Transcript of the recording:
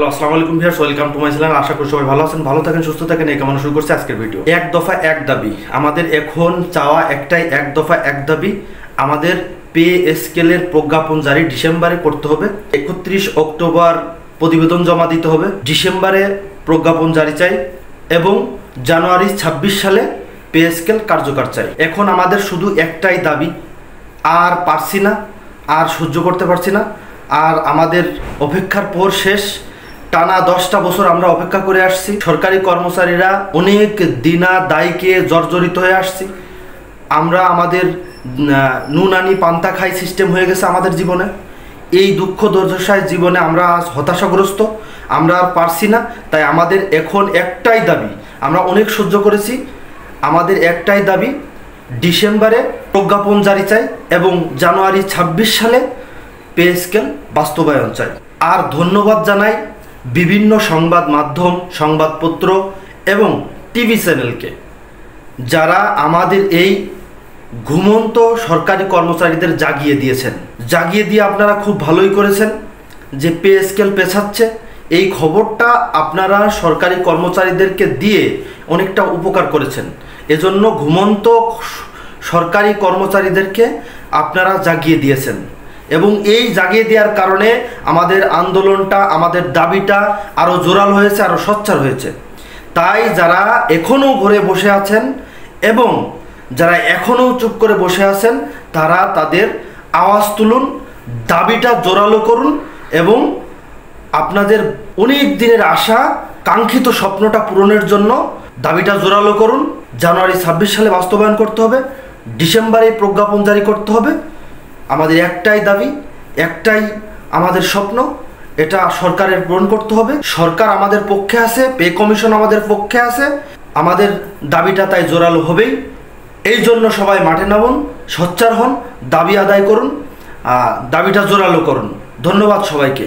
Hello, আসসালামু আলাইকুম viewers, welcome to my channel. আশা করি সবাই ভালো আছেন, ভালো থাকেন, সুস্থ থাকেন। এই কামনা শুরু করছি আজকের ভিডিও। এক দফা এক দাবি, আমাদের এখন চাওয়া একটাই, এক দফা এক দাবি। আমাদের পে স্কেলের প্রজ্ঞাপন জারি ডিসেম্বরে করতে হবে। 31 অক্টোবর প্রতিবেদন জমা দিতে হবে। ডিসেম্বরে প্রজ্ঞাপন জারি চাই এবং জানুয়ারি 26 সালে পে স্কেল কার্যকর চাই। এখন আমাদের শুধু একটাই দাবি, আর পারছি না, আর সহ্য করতে পারছি না। আর আমাদের অপেক্ষার পর শেষ। টানা 10টা বছর আমরা অপেক্ষা করে আসছি। সরকারি কর্মচারীরা অনেক দিনা দায়কে জর্জরিত হয়ে আসছি। আমরা আমাদের নুনানি পান্তা খাই সিস্টেম হয়ে গেছে আমাদের জীবনে। এই দুঃখ দুর্দশায় জীবনে আমরা আজ হতাশাগ্রস্ত, আমরা আর পারছি না। তাই আমাদের এখন একটাই দাবি, আমরা অনেক সহ্য করেছি, আমাদের একটাই দাবি, ডিসেম্বরে প্রজ্ঞাপন জারি চাই এবং জানুয়ারি 26 সালে পে স্কেল বাস্তবায়ন চাই। আর ধন্যবাদ জানাই বিভিন্ন সংবাদ মাধ্যম, সংবাদপত্র এবং টিভি চ্যানেলকে, যারা আমাদের এই ঘুমন্ত সরকারি কর্মচারীদের জাগিয়ে দিয়েছেন। জাগিয়ে দিয়ে আপনারা খুব ভালোই করেছেন যে পে স্কেল পেছাচ্ছে, এই খবরটা আপনারা সরকারি কর্মচারীদেরকে দিয়ে অনেকটা উপকার করেছেন। এজন্য ঘুমন্ত সরকারি কর্মচারীদেরকে আপনারা জাগিয়ে দিয়েছেন এবং এই জাগিয়ে দেওয়ার কারণে আমাদের আন্দোলনটা, আমাদের দাবিটা আরও জোরালো হয়েছে, আরও সোচ্চার হয়েছে। তাই যারা এখনও ঘরে বসে আছেন এবং যারা এখনও চুপ করে বসে আছেন, তারা তাদের আওয়াজ তুলুন, দাবিটা জোরালো করুন এবং আপনাদের অনেক দিনের আশা, কাঙ্ক্ষিত স্বপ্নটা পূরণের জন্য দাবিটা জোরালো করুন। জানুয়ারি 26 সালে বাস্তবায়ন করতে হবে, ডিসেম্বরে প্রজ্ঞাপন জারি করতে হবে। আমাদের একটাই দাবি, একটাই আমাদের স্বপ্ন, এটা সরকারের পূরণ করতে হবে। সরকার আমাদের পক্ষে আছে, পে কমিশন আমাদের পক্ষে আছে, আমাদের দাবিটা তাই জোরালো হবেই। এই জন্য সবাই মাঠে নামুন, সোচ্চার হন, দাবি আদায় করুন, দাবিটা জোরালো করুন। ধন্যবাদ সবাইকে।